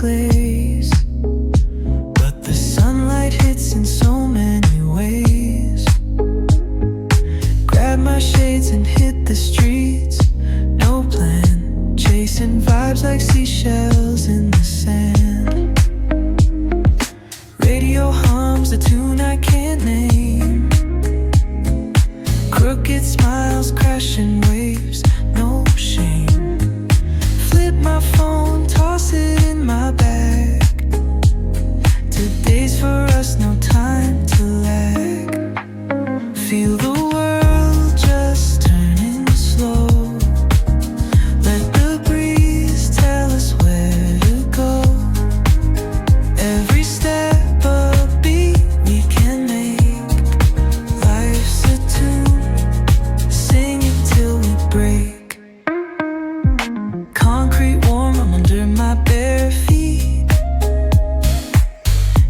glaze, but the sunlight hits in so many ways. Grab my shades and hit the streets, no plan, chasing vibes like seashells in the sand. Radio hums a tune I can't name, crooked smiles crashing waves, no shame. Flip my phone, toss it in my bag. Today's for us, no time to lag. Feel the world just turning slow. Let the breeze tell us where to go. Every step a beat we can make. Life's a tune, sing it till we break. Concrete warm, I'm under my bare feet.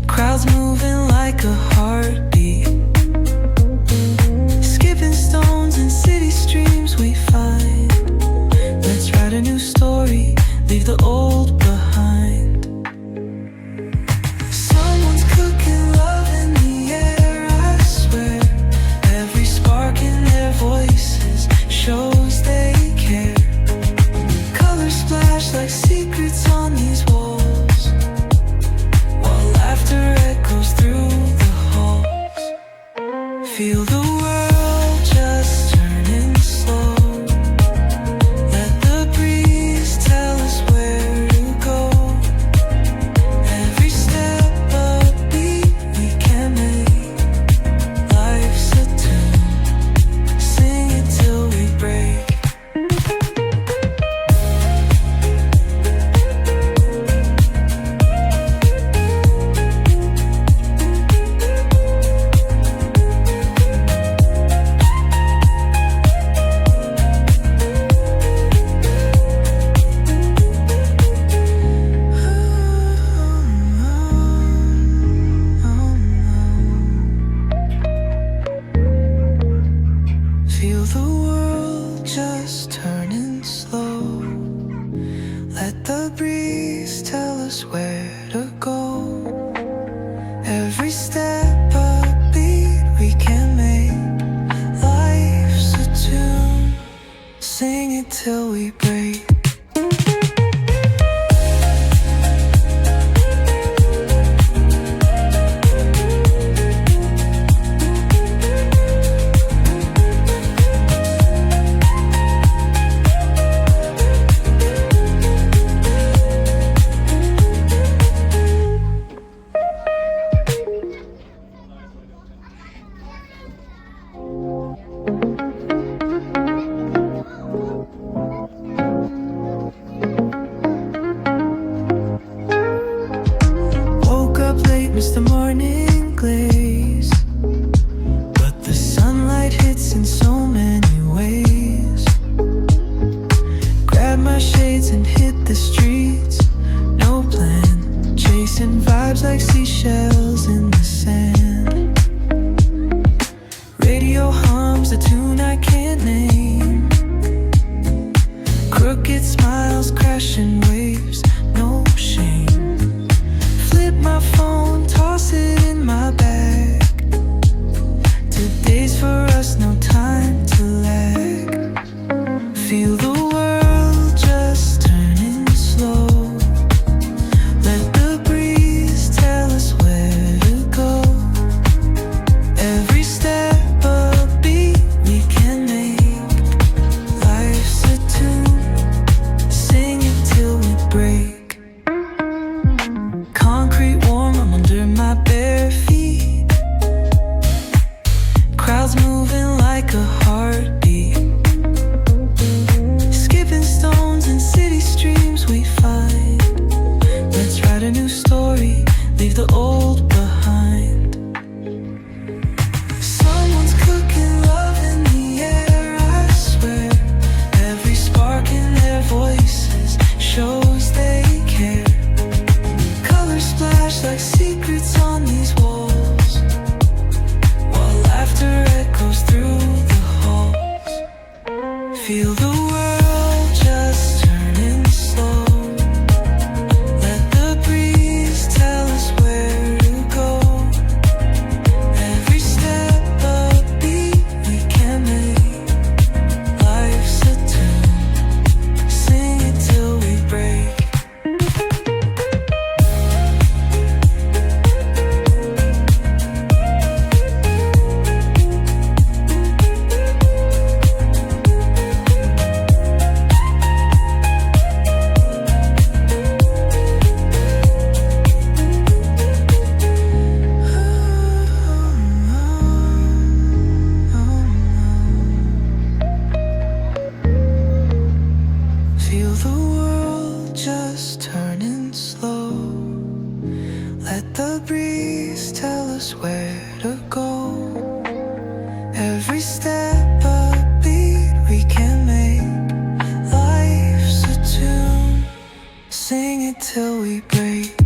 Crowds moving like a heartbeat. Skipping stones in city streams we find. Let's write a new story, leave the old behind. Someone's cooking love in the air, I swear. Every spark in their voices shows they care. Colors splash like secrets on these walls, while laughter echoes through the halls. Feel the world just turning slow. Let the breeze tell us where to go. Every step a beat we can make. Life's a tune, sing it till we break. Feel the world just turning slow. Let the breeze tell us where to go. Every step a beat we can make. Life's a tune, sing it till we break. Woke up late, missed the morning glaze, but the sunlight hits in so many ways. Grab my shades and hit the streets, no plan, chasing vibes like seashells in the sand. Radio hums a tune I can't name, crooked smiles crashing waves, no shame. Flip my phone, toss it in my bag. Today's for us, no time to lag. Feel the world just turning slow. Let the breeze tell us where to go. Every step a beat we can make. Life's a tune, sing it till we break. Concrete warm, I'm under my bare feet. Crowds moving like a heartbeat. Skipping stones in city streams we find. Let's write a new story, leave the old behind. Someone's cooking love in the air, I swear. Every spark in their voices shows they care. Colors splash like secrets on the flow. Let the breeze tell us where to go. Every step a beat we can make. Life's a tune, sing it till we break.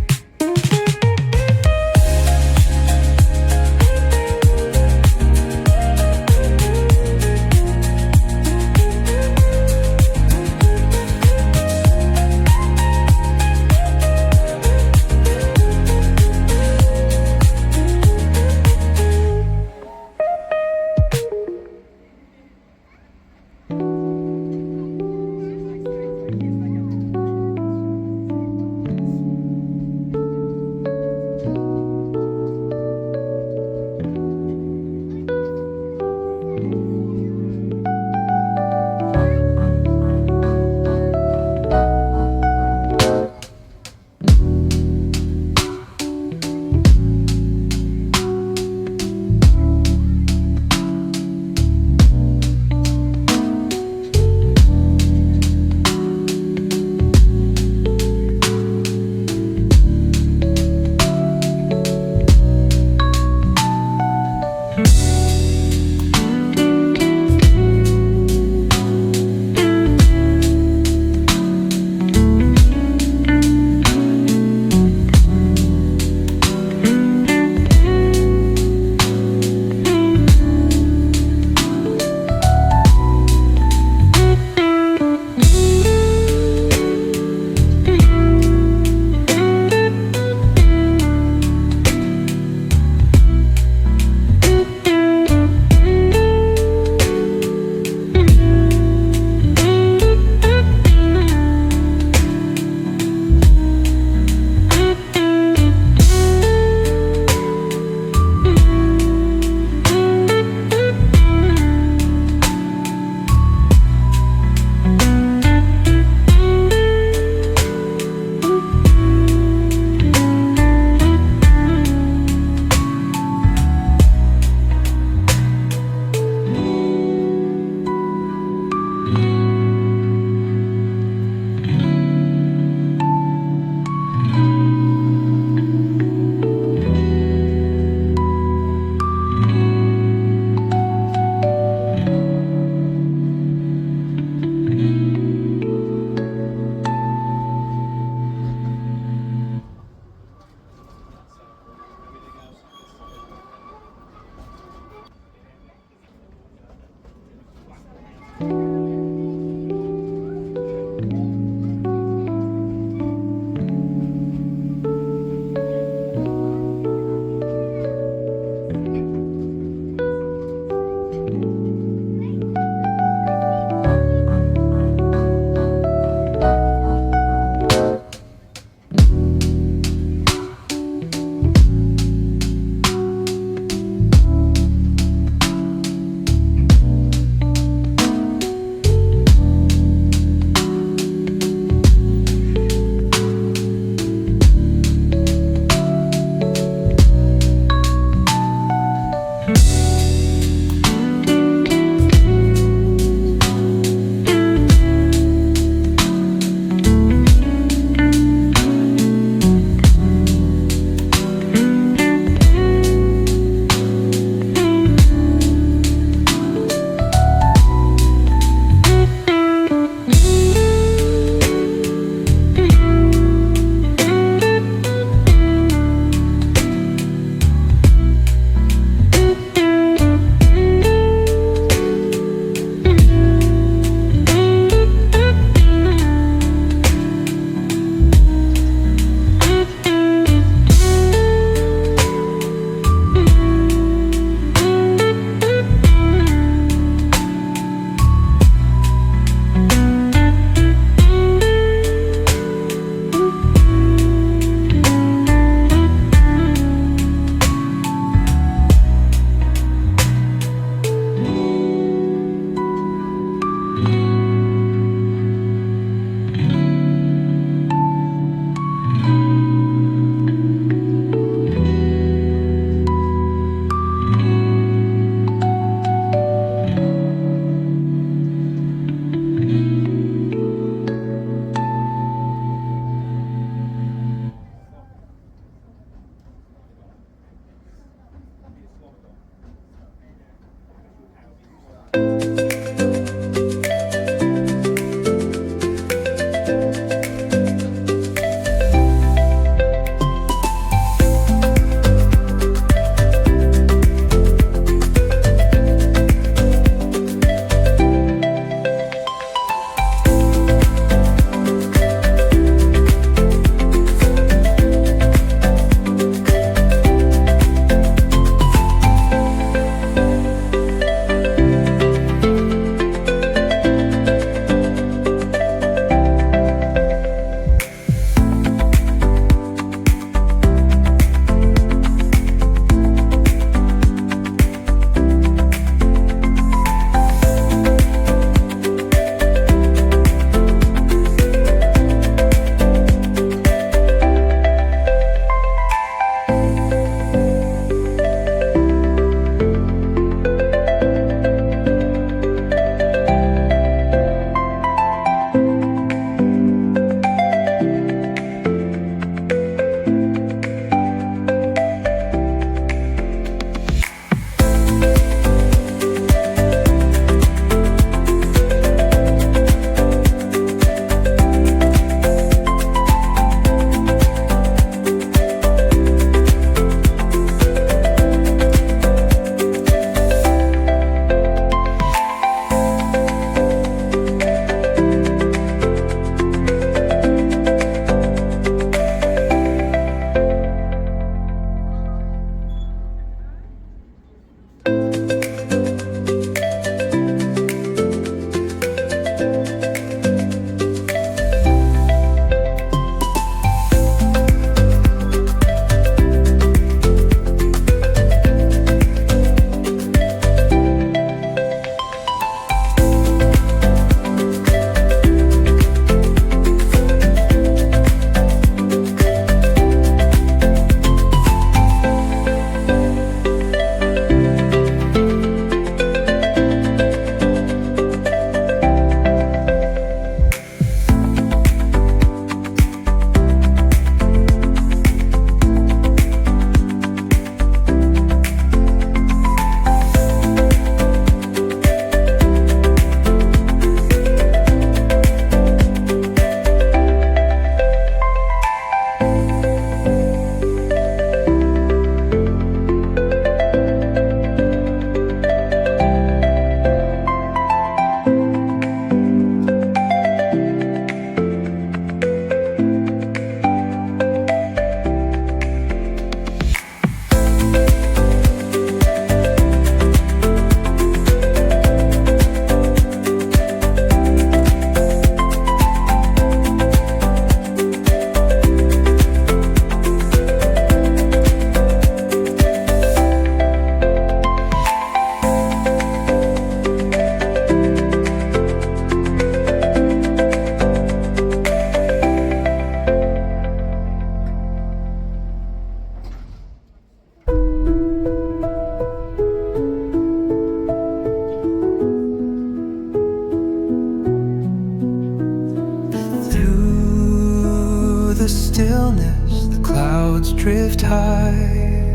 stillness, the clouds drift high.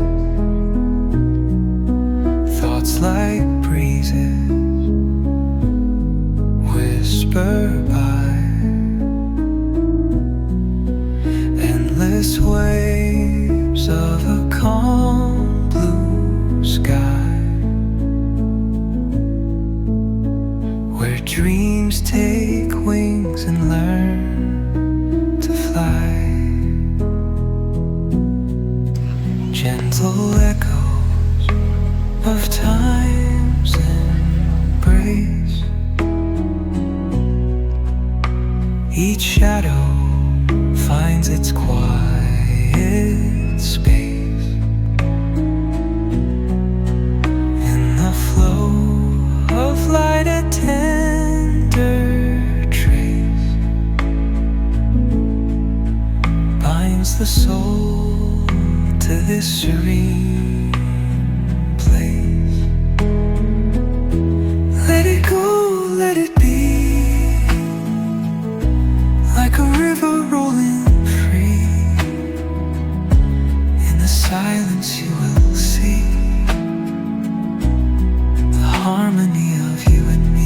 Thoughts like breezes whisper by. Endless waves of a calm blue sky, where dreams take wings and learn to fly. Gentle echoes of time's embrace. Each shadow finds its quiet space. In the flow of light, a tender trace binds the soul to this serene place. Let it go, let it be, like a river rolling free. In the silence you will see the harmony of you and me.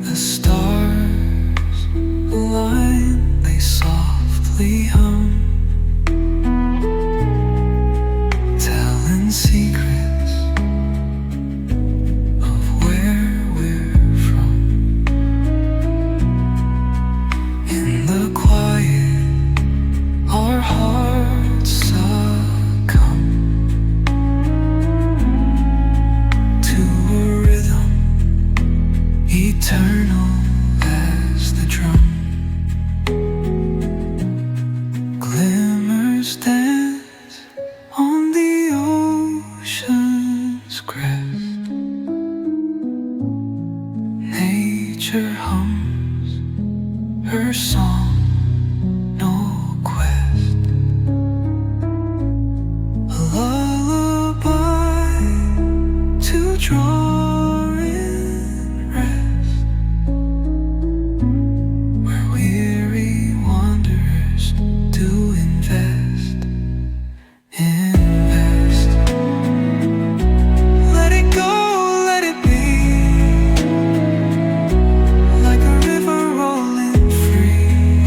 The stars align, they softly hum, telling secrets of where we're from. In the quiet, our hearts succumb to a rhythm eternal as the drum. Glimmers dance on the ocean's crest. Nature hums her song, no quest. A lullaby to draw in rest, where weary wanderers do invest. Let it go, let it be, like a river rolling free.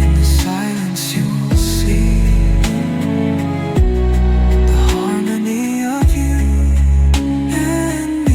In the silence you will see the harmony of you and me.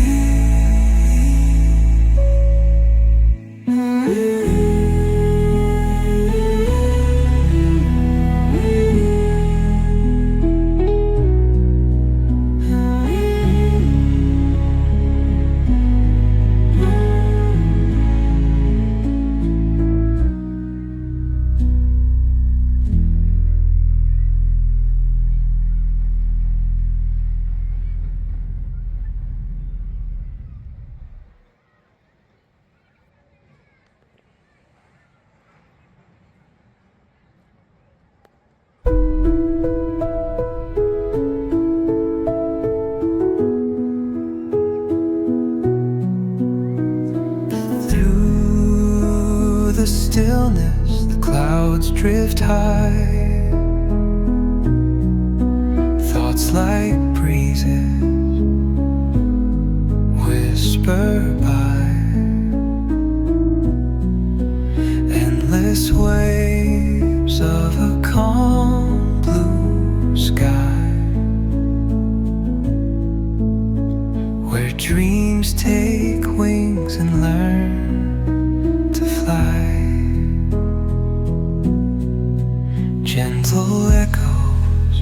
Through the stillness, the clouds drift high. Thoughts like breezes whisper by. Endless waves of a calm blue sky, where dreams take wings and learn to fly. Gentle echoes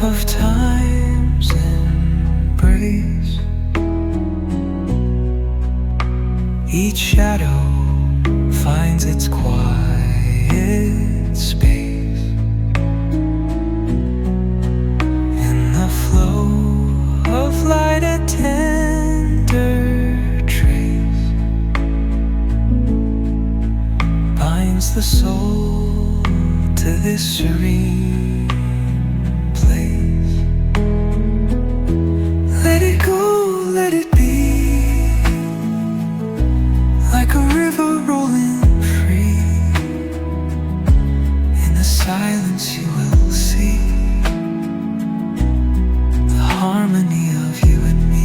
of time's embrace. Each shadow finds its quiet space. In the flow of light, a tender trace lost the soul to this serene place. Let it go, let it be, like a river rolling free. In the silence you will see the harmony of you and me.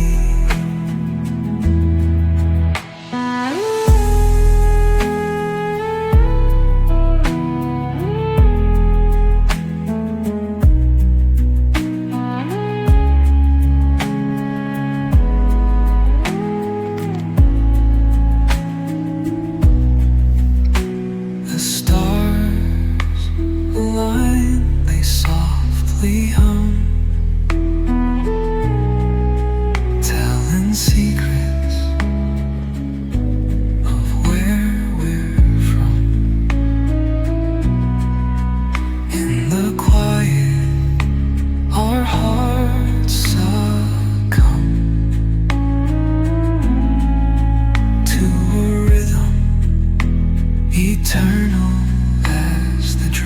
The stars align, they softly hum.